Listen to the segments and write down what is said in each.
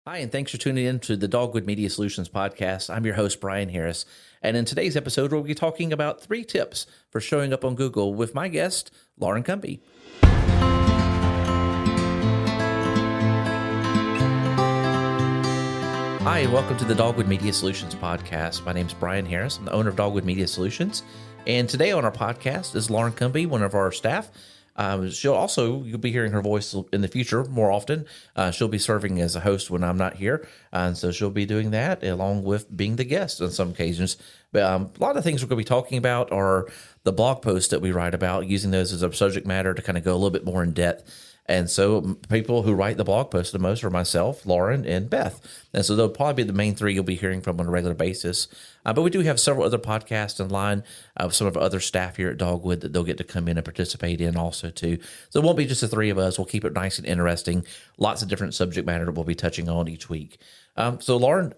Hi, and thanks for tuning in to the Dogwood Media Solutions podcast. I'm your host, Brian Harris. And in today's episode, we'll be talking about 3 tips for showing up on Google with my guest, Lauren Cumbie. Hi, and welcome to the Dogwood Media Solutions podcast. My name is Brian Harris. I'm the owner of Dogwood Media Solutions. And today on our podcast is Lauren Cumbie, one of our staff. You'll be hearing her voice in the future more often. She'll be serving as a host when I'm not here. And so she'll be doing that along with being the guest on some occasions. But a lot of things we're going to be talking about are the blog posts that we write about, using those as a subject matter to kind of go a little bit more in depth. And so people who write the blog posts the most are myself, Lauren, and Beth. And so they'll probably be the main 3 you'll be hearing from on a regular basis. But we do have several other podcasts in line of some of our other staff here at Dogwood that they'll get to come in and participate in also too. So it won't be just the 3 of us. We'll keep it nice and interesting. Lots of different subject matter that we'll be touching on each week. So Lauren,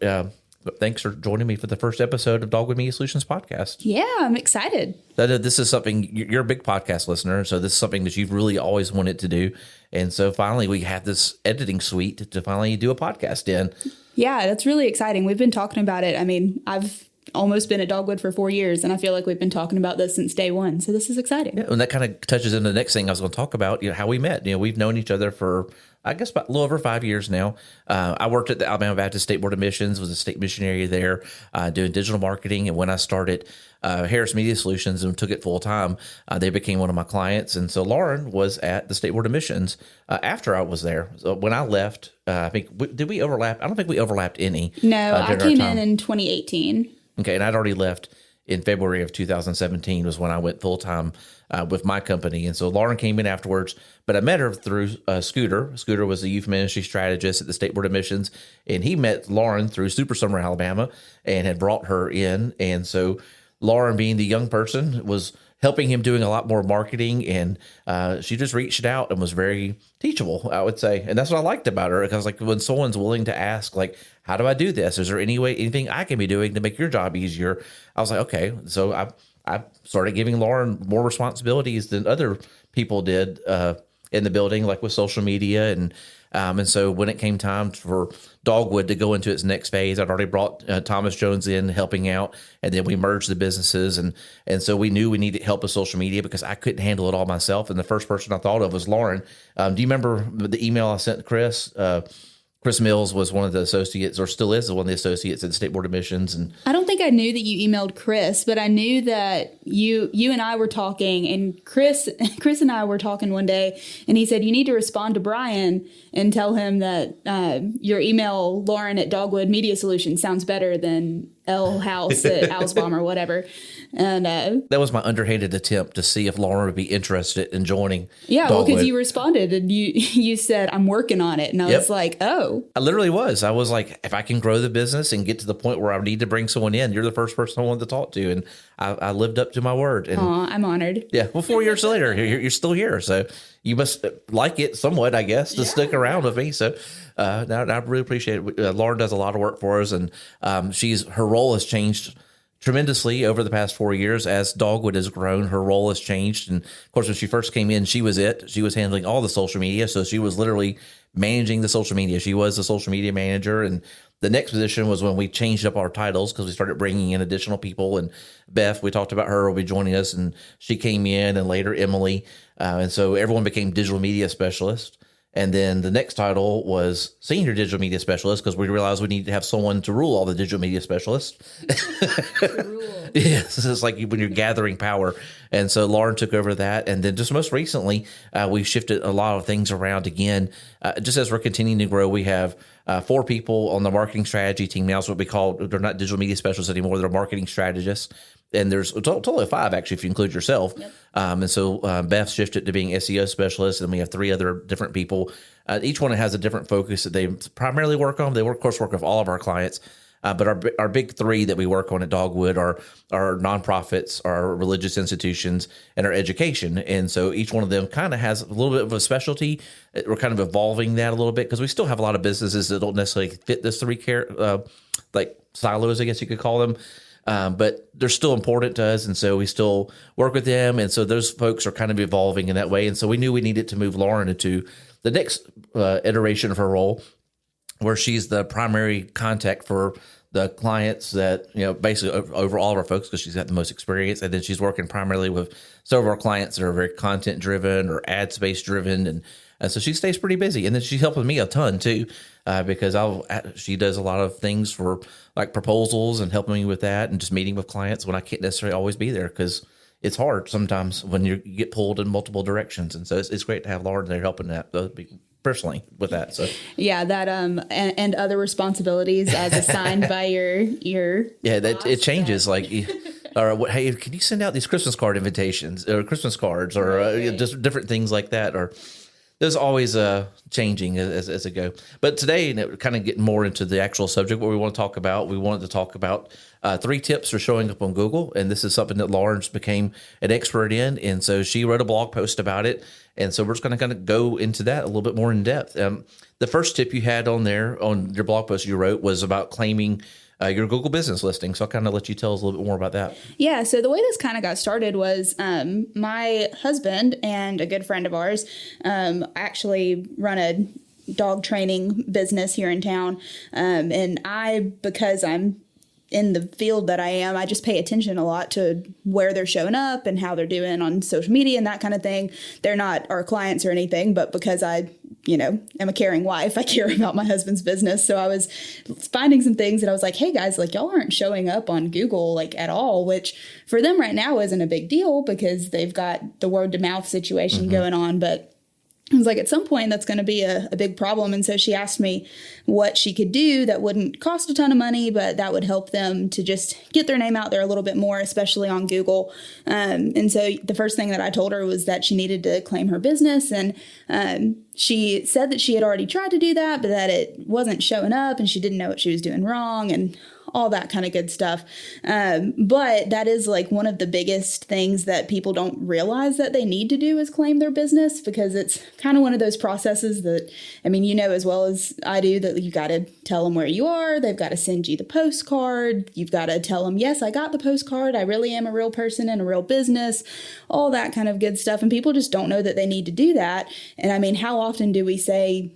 thanks for joining me for the first episode of Dogwood Media Solutions podcast. Yeah, I'm excited. This is something, you're a big podcast listener, so this is something that you've really always wanted to do. And so finally we have this editing suite to finally do a podcast in. Yeah, that's really exciting. We've been talking about it. I mean, I've almost been at Dogwood for 4 years, and I feel like we've been talking about this since day one. So this is exciting. Yeah, and that kind of touches into the next thing I was going to talk about, how we met. We've known each other for, I guess, about a little over 5 years now. I worked at the Alabama Baptist State Board of Missions, was a state missionary there, doing digital marketing. And when I started Harris Media Solutions and took it full time, they became one of my clients. And so Lauren was at the State Board of Missions after I was there. So when I left, I think, did we overlap? I don't think we overlapped any. No, I came in 2018. Okay, and I'd already left in February of 2017 was when I went full-time with my company. And so Lauren came in afterwards, but I met her through Scooter. Scooter was the youth ministry strategist at the State Board of Missions, and he met Lauren through Super Summer Alabama and had brought her in. And so Lauren, being the young person, was helping him doing a lot more marketing, and she just reached out and was very teachable, I would say. And that's what I liked about her, because like when someone's willing to ask, like, how do I do this? Is there anything I can be doing to make your job easier? I was like, okay. So I started giving Lauren more responsibilities than other people did in the building, like with social media. And so when it came time for Dogwood to go into its next phase, I'd already brought Thomas Jones in helping out, and then we merged the businesses. And so we knew we needed help with social media because I couldn't handle it all myself. And the first person I thought of was Lauren. Do you remember the email I sent to Chris? Chris Mills was one of the associates, or still is one of the associates at the State Board of Missions. And I don't think I knew that you emailed Chris, but I knew that you and I were talking, and Chris and I were talking one day, and he said, you need to respond to Brian and tell him that your email, Lauren at Dogwood Media Solutions, sounds better than L House at Ausbom or whatever. And that was my underhanded attempt to see if Lauren would be interested in joining. Yeah, well, because you responded and you said, I'm working on it. And I was like, oh. I literally was. I was like, if I can grow the business and get to the point where I need to bring someone in, you're the first person I wanted to talk to. And I lived up to my word. And I'm honored. Yeah. Well, 4 years later, you're still here. So you must like it somewhat, I guess, to stick around with me. So I really appreciate it. Lauren does a lot of work for us, and her role has changed tremendously over the past 4 years. As Dogwood has grown, her role has changed. And of course, when she first came in, she was handling all the social media. So she was literally managing the social media. She was the social media manager. And the next position was when we changed up our titles, because we started bringing in additional people. And Beth, we talked about her, will be joining us, and she came in, and later Emily. And so everyone became digital media specialist. And then the next title was Senior Digital Media Specialist, because we realized we needed to have someone to rule all the digital media specialists. Yes, it's like when you're gathering power. And so Lauren took over that. And then just most recently, we've shifted a lot of things around again. Just as we're continuing to grow, we have 4 people on the marketing strategy team now. Is what we call, they're not digital media specialists anymore, they're marketing strategists. And there's a total of 5, actually, if you include yourself. Yep. And so Beth shifted to being SEO specialist, and we have 3 other different people. Each one has a different focus that they primarily work on. They, of course, work with all of our clients. But our big 3 that we work on at Dogwood are our nonprofits, our religious institutions, and our education. And so each one of them kind of has a little bit of a specialty. We're kind of evolving that a little bit, because we still have a lot of businesses that don't necessarily fit this 3 like silos, I guess you could call them. But they're still important to us, and so we still work with them. And so those folks are kind of evolving in that way. And so we knew we needed to move Lauren into the next iteration of her role, where she's the primary contact for the clients that, basically over all of our folks, because she's got the most experience. And then she's working primarily with some of our clients that are very content driven or ad space driven. And so she stays pretty busy. And then she's helping me a ton too, because she does a lot of things for like proposals and helping me with that and just meeting with clients when I can't necessarily always be there, because it's hard sometimes when you get pulled in multiple directions. And so it's great to have Lauren there helping that personally with that. So yeah, that and other responsibilities as assigned by your that it changes. Like, or hey, can you send out these Christmas card invitations or Christmas cards or just different things like that? Or there's always changing as it go. But today, kind of getting more into the actual subject, what we want to talk about. We wanted to talk about 3 tips for showing up on Google, and this is something that Lauren became an expert in, and so she wrote a blog post about it. And so we're just going to kind of go into that a little bit more in depth. The first tip you had on there on your blog post you wrote was about claiming your Google business listing. So I'll kind of let you tell us a little bit more about that. Yeah. So the way this kind of got started was my husband and a good friend of ours actually run a dog training business here in town. And because I'm in the field that I am, I just pay attention a lot to where they're showing up and how they're doing on social media and that kind of thing. They're not our clients or anything, but because I, am a caring wife, I care about my husband's business. So I was finding some things that I was like, hey guys, like y'all aren't showing up on Google like at all, which for them right now isn't a big deal because they've got the word to mouth situation going on. But I was like, at some point, that's going to be a big problem. And so she asked me what she could do that wouldn't cost a ton of money, but that would help them to just get their name out there a little bit more, especially on Google. And so the first thing that I told her was that she needed to claim her business. And she said that she had already tried to do that, but that it wasn't showing up and she didn't know what she was doing wrong and all that kind of good stuff. But that is like one of the biggest things that people don't realize that they need to do is claim their business, because it's kind of one of those processes that, as well as I do, that you got to tell them where you are. They've got to send you the postcard. You've got to tell them, yes, I got the postcard. I really am a real person in a real business, all that kind of good stuff. And people just don't know that they need to do that. And how often do we say,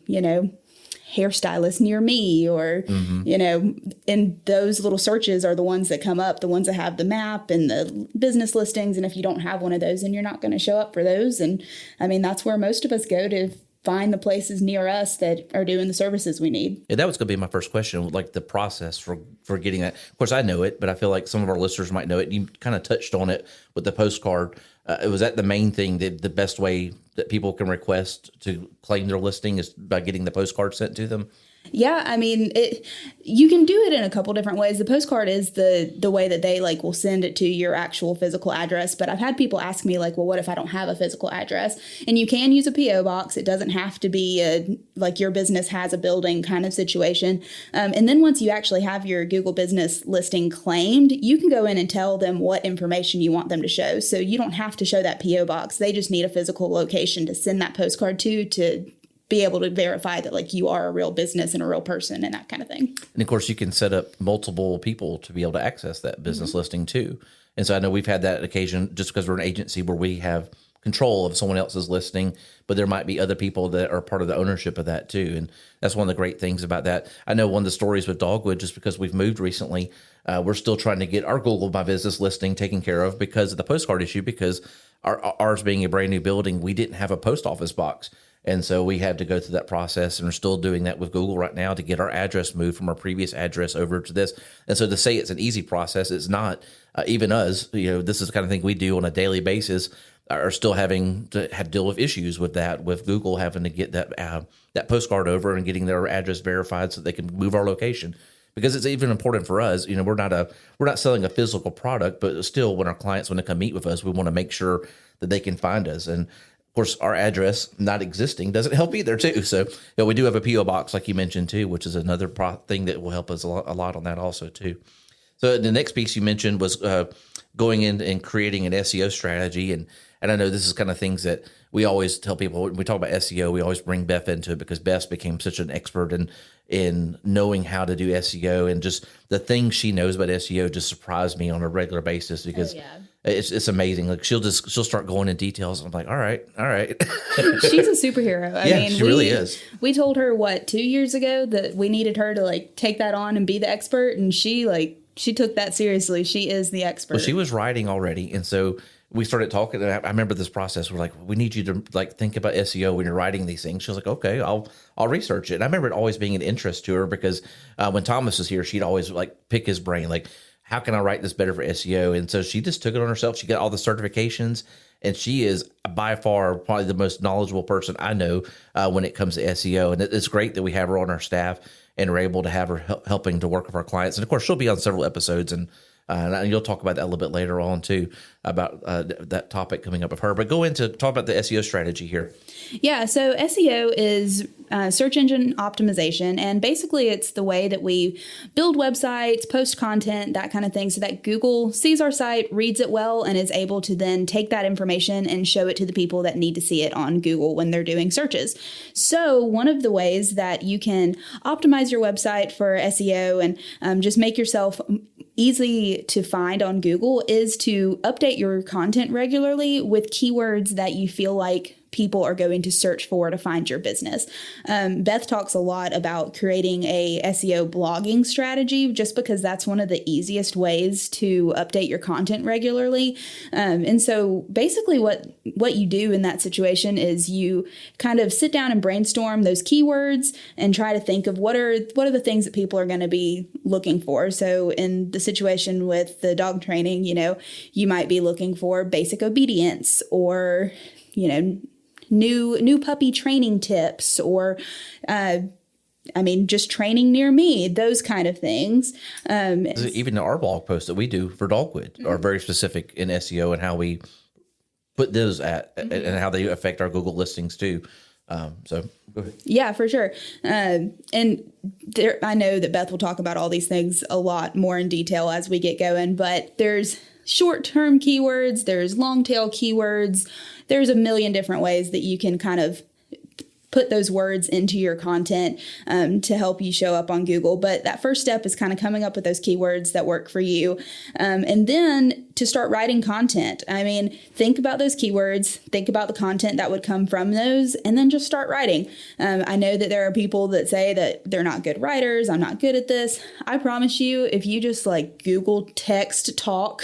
hairstylist near me, or, and those little searches are the ones that come up, the ones that have the map and the business listings. And if you don't have one of those, then you're not going to show up for those. And that's where most of us go to find the places near us that are doing the services we need. Yeah, that was going to be my first question, like the process for getting that. Of course, I know it, but I feel like some of our listeners might know it. You kind of touched on it with the postcard. Was that the main thing, that the best way that people can request to claim their listing is by getting the postcard sent to them? Yeah, you can do it in a couple different ways. The postcard is the way that they will send it to your actual physical address. But I've had people ask me well, what if I don't have a physical address? And you can use a P.O. box. It doesn't have to be your business has a building kind of situation. And then once you actually have your Google business listing claimed, you can go in and tell them what information you want them to show. So you don't have to show that P.O. box. They just need a physical location to send that postcard to be able to verify that you are a real business and a real person and that kind of thing. And of course, you can set up multiple people to be able to access that business listing too. And so I know we've had that occasion just because we're an agency where we have control of someone else's listing, but there might be other people that are part of the ownership of that too. And that's one of the great things about that. I know one of the stories with Dogwood, just because we've moved recently, we're still trying to get our Google My Business listing taken care of because of the postcard issue, because ours being a brand new building, we didn't have a post office box. And so we had to go through that process, and we're still doing that with Google right now to get our address moved from our previous address over to this. And so to say it's an easy process, it's not. Even us, this is the kind of thing we do on a daily basis, are still having to deal with issues with that, with Google having to get that postcard over and getting their address verified so they can move our location. Because it's even important for us, we're not selling a physical product, but still, when our clients want to come meet with us, we want to make sure that they can find us. And of course, our address not existing doesn't help either, too. So we do have a P.O. box, like you mentioned, too, which is another thing that will help us a lot on that also, too. So the next piece you mentioned was going in and creating an SEO strategy. And I know this is kind of things that we always tell people when we talk about SEO, we always bring Beth into it because Beth became such an expert in knowing how to do SEO, and just the things she knows about SEO just surprised me on a regular basis because It's amazing. Like she'll start going in details. I'm like, all right. She's a superhero. I mean, she really is. We told her 2 years ago that we needed her to like take that on and be the expert, and she took that seriously. She is the expert. Well, she was writing already, and so we started talking. And I remember this process. We're like, we need you to like think about SEO when you're writing these things. She was like, okay, I'll research it. And I remember it always being an interest to her because when Thomas was here, she'd always like pick his brain, like, how can I write this better for SEO? And so she just took it on herself. She got all the certifications, and she is by far probably the most knowledgeable person I know when it comes to SEO. And it's great that we have her on our staff and are able to have her helping to work with our clients. And of course, she'll be on several episodes, and you'll talk about that a little bit later on too, about that topic coming up with her. But go into talk about the SEO strategy here. Yeah, so SEO is search engine optimization, and basically it's the way that we build websites, post content, that kind of thing, so that Google sees our site, reads it well, and is able to then take that information and show it to the people that need to see it on Google when they're doing searches. So one of the ways that you can optimize your website for SEO and just make yourself easy to find on Google is to update your content regularly with keywords that you feel like people are going to search for to find your business. Beth talks a lot about creating a SEO blogging strategy just because that's one of the easiest ways to update your content regularly. And so basically what you do in that situation is you kind of sit down and brainstorm those keywords and try to think of what are the things that people are going to be looking for. So in the situation with the dog training, you might be looking for basic obedience or, new puppy training tips or, just training near me, those kind of things. Even our blog posts that we do for Dogwood are very specific in SEO and how we put those and how they affect our Google listings too. So go ahead. Yeah, for sure. I know that Beth will talk about all these things a lot more in detail as we get going, but there's short-term keywords, there's long-tail keywords, there's a million different ways that you can kind of put those words into your content to help you show up on Google. But that first step is kind of coming up with those keywords that work for you. And then to start writing content. Think about those keywords, think about the content that would come from those, and then just start writing. I know that there are people that say that they're not good writers. I'm not good at this. I promise you, if you just like Google text talk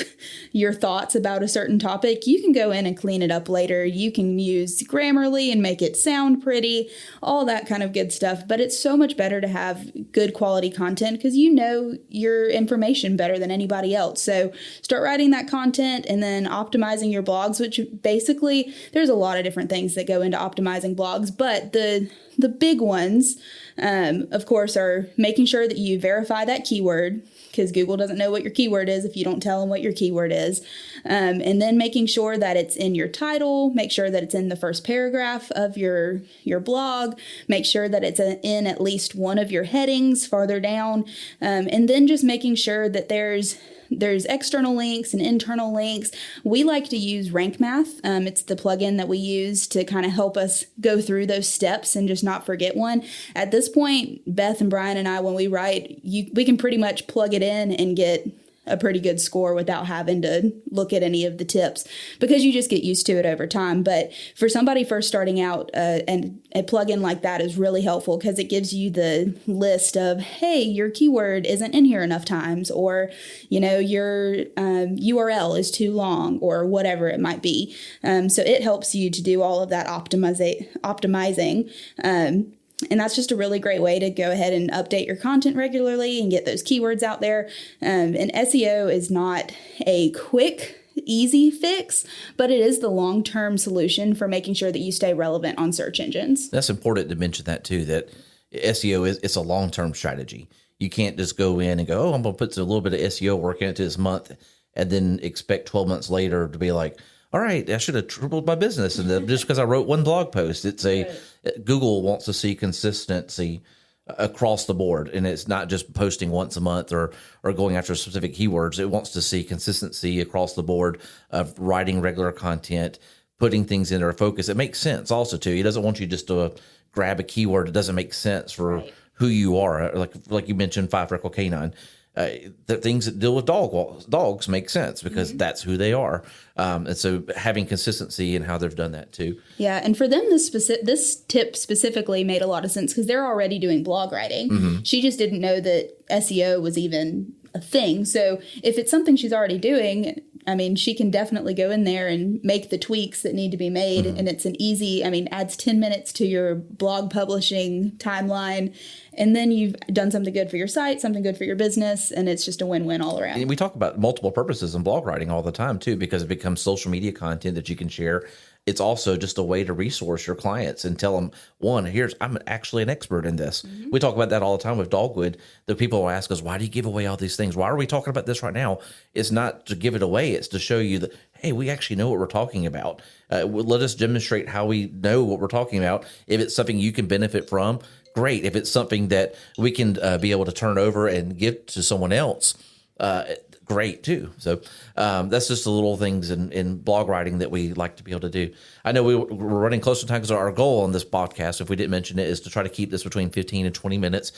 your thoughts about a certain topic, you can go in and clean it up later. You can use Grammarly and make it sound pretty, all that kind of good stuff. But it's so much better to have good quality content because you know your information better than anybody else. So start writing that content and then optimizing your blogs, which basically there's a lot of different things that go into optimizing blogs, but the big ones, of course, are making sure that you verify that keyword because Google doesn't know what your keyword is if you don't tell them what your keyword is. And then making sure that it's in your title, make sure that it's in the first paragraph of your blog, make sure that it's in at least one of your headings farther down, and then just making sure that there's external links and internal links. We like to use Rank Math. It's the plugin that we use to kind of help us go through those steps and just not forget one. At this point, Beth and Brian and I, when we write, we can pretty much plug it in and get a pretty good score without having to look at any of the tips because you just get used to it over time. But for somebody first starting out, and a plugin like that is really helpful because it gives you the list of, hey, your keyword isn't in here enough times, or, your URL is too long, or whatever it might be. So it helps you to do all of that optimizing. And that's just a really great way to go ahead and update your content regularly and get those keywords out there. And SEO is not a quick, easy fix, but it is the long-term solution for making sure that you stay relevant on search engines. That's important to mention that too, that SEO it's a long-term strategy. You can't just go in and go, I'm going to put a little bit of SEO work into this month and then expect 12 months later to be like, all right, I should have tripled my business. And just because I wrote one blog post, Google wants to see consistency across the board. And it's not just posting once a month or going after specific keywords. It wants to see consistency across the board of writing regular content, putting things in their focus. It makes sense also too. He doesn't want you just to grab a keyword. It doesn't make sense for who you are. Like you mentioned, 5 freckle canine. the things that deal with dogs make sense because that's who they are. And so having consistency in how they've done that too. Yeah, and for them, this tip specifically made a lot of sense because they're already doing blog writing. She just didn't know that SEO was even a thing. So if it's something she's already doing, I mean, she can definitely go in there and make the tweaks that need to be made. And it's an easy, I mean, adds 10 minutes to your blog publishing timeline. And then you've done something good for your site, something good for your business, and it's just a win-win all around. And we talk about multiple purposes in blog writing all the time too, because it becomes social media content that you can share. It's also just a way to resource your clients and tell them, I'm actually an expert in this. We talk about that all the time with Dogwood. The people will ask us, why do you give away all these things? Why are we talking about this right now? It's not to give it away. It's to show you that, hey, we actually know what we're talking about. Let us demonstrate how we know what we're talking about. If it's something you can benefit from, great. If it's something that we can be able to turn over and give to someone else, great too. So that's just the little things in blog writing that we like to be able to do. I know we're running close to time because our goal on this podcast, if we didn't mention it, is to try to keep this between 15 and 20 minutes.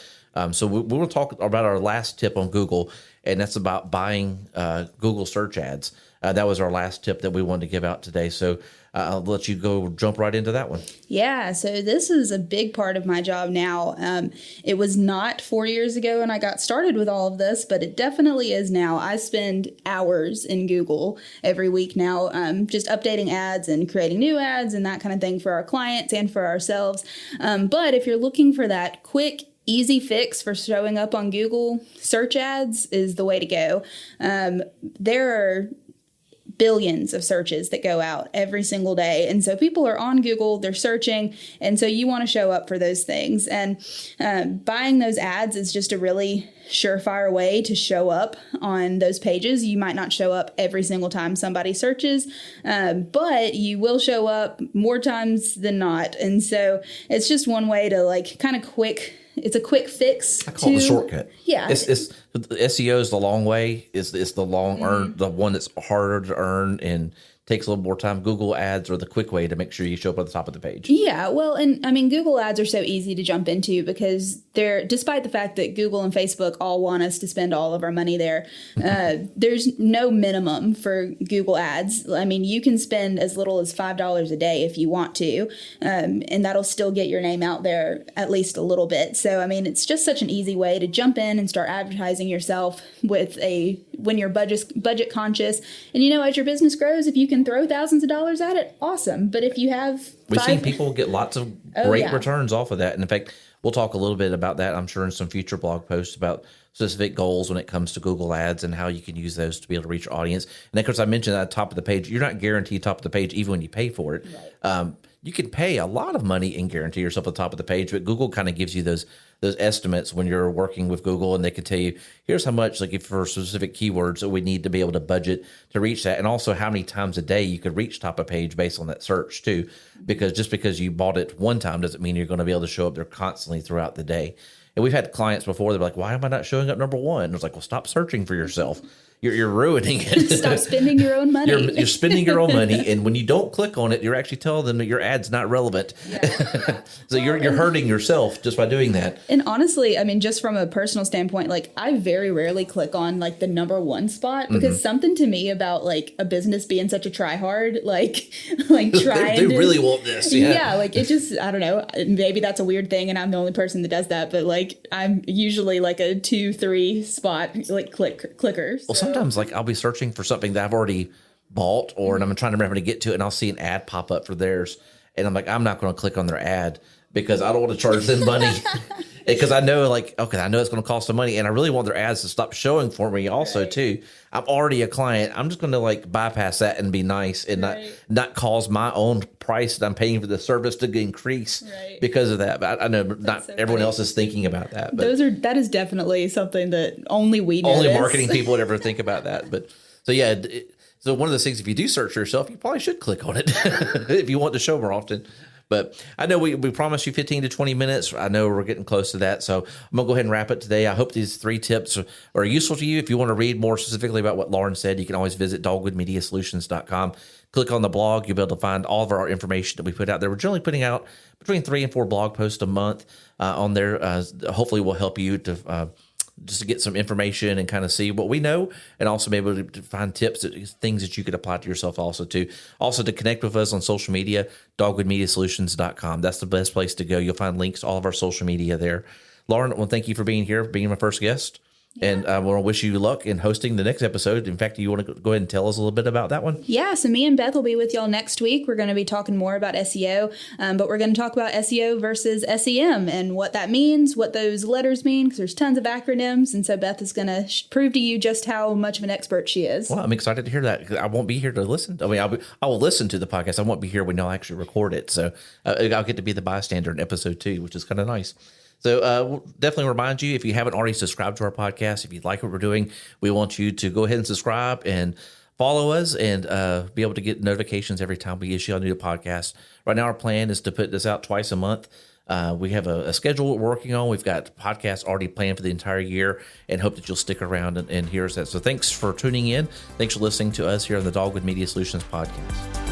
So we will talk about our last tip on Google, and that's about buying Google search ads. That was our last tip that we wanted to give out today. So I'll let you go jump right into that one. Yeah, so this is a big part of my job now. It was not 4 years ago when I got started with all of this, but it definitely is now. I spend hours in Google every week now, just updating ads and creating new ads and that kind of thing for our clients and for ourselves. But if you're looking for that quick, easy fix for showing up on Google, search ads is the way to go. There are billions of searches that go out every single day. And so people are on Google, they're searching. And so you want to show up for those things. And buying those ads is just a really surefire way to show up on those pages. You might not show up every single time somebody searches, but you will show up more times than not. And so it's just one way to it's a quick fix. I call it the shortcut. Yeah. It's SEO is the long way. It's the long earn, the one that's harder to earn and takes a little more time. Google ads are the quick way to make sure you show up at the top of the page. Yeah, well, and I mean, Google ads are so easy to jump into because despite the fact that Google and Facebook all want us to spend all of our money there, there's no minimum for Google ads. I mean, you can spend as little as $5 a day if you want to, and that'll still get your name out there at least a little bit. So, I mean, it's just such an easy way to jump in and start advertising yourself when you're budget conscious. And, as your business grows, if you can throw thousands of dollars at it, awesome. But if you have we've seen people get lots of great returns off of that. And in fact, we'll talk a little bit about that, I'm sure, in some future blog posts about specific goals when it comes to Google ads and how you can use those to be able to reach your audience. And of course, I mentioned at the top of the page, you're not guaranteed top of the page even when you pay for it. Right. You can pay a lot of money and guarantee yourself at the top of the page, but Google kind of gives you those estimates when you're working with Google, and they can tell you, here's how much, like if for specific keywords that we need to be able to budget to reach that, and also how many times a day you could reach top of page based on that search too, because just because you bought it one time doesn't mean you're going to be able to show up there constantly throughout the day. And we've had clients before, they're like, why am I not showing up number one? And it's like, well, stop searching for yourself. You're ruining it. Stop spending your own money. You're spending your own money, and when you don't click on it, you're actually telling them that your ad's not relevant. Yeah. So you're hurting yourself just by doing that. And honestly, I mean, just from a personal standpoint, like I very rarely click on like the number one spot because something to me about like a business being such a try hard, like trying they really want this. Yeah, like it just, I don't know, maybe that's a weird thing and I'm the only person that does that, but like I'm usually like a 2-3 spot like clicker. So. Well, sometimes like I'll be searching for something that I've already bought and I'm trying to remember to get to it, and I'll see an ad pop up for theirs, and I'm like, I'm not going to click on their ad because I don't want to charge them money because I know I know it's going to cost them money, and I really want their ads to stop showing for me also too. I'm already a client. I'm just going to like bypass that and be nice and not cause my own price that I'm paying for the service to increase because of that. But I know not everyone else is thinking about that. But that is definitely something that only we notice. Only marketing people would ever think about that. But so yeah. So one of those things, if you do search for yourself, you probably should click on it if you want to show more often. But I know we promised you 15 to 20 minutes. I know we're getting close to that. So I'm going to go ahead and wrap it today. I hope these 3 tips are useful to you. If you want to read more specifically about what Lauren said, you can always visit dogwoodmediasolutions.com. Click on the blog. You'll be able to find all of our information that we put out there. We're generally putting out between 3 and 4 blog posts a month on there. Hopefully will help you to just to get some information and kind of see what we know, and also be able to find tips, things that you could apply to yourself also too. Also to connect with us on social media, dogwoodmediasolutions.com. That's the best place to go. You'll find links to all of our social media there. Lauren, well, thank you for being here, being my first guest. And I want to wish you luck in hosting the next episode. In fact, you want to go ahead and tell us a little bit about that one? Yeah, so me and Beth will be with y'all next week. We're going to be talking more about SEO, but we're going to talk about SEO versus SEM and what that means, what those letters mean, because there's tons of acronyms. And so Beth is going to prove to you just how much of an expert she is. Well, I'm excited to hear that. I won't be here to listen. I mean, I will listen to the podcast. I won't be here when y'all actually record it. So I'll get to be the bystander in episode 2, which is kind of nice. So we'll definitely remind you, if you haven't already subscribed to our podcast, if you like what we're doing, we want you to go ahead and subscribe and follow us and be able to get notifications every time we issue a new podcast. Right now, our plan is to put this out twice a month. We have a schedule we're working on. We've got podcasts already planned for the entire year and hope that you'll stick around and hear us. So thanks for tuning in. Thanks for listening to us here on the Dogwood Media Solutions podcast.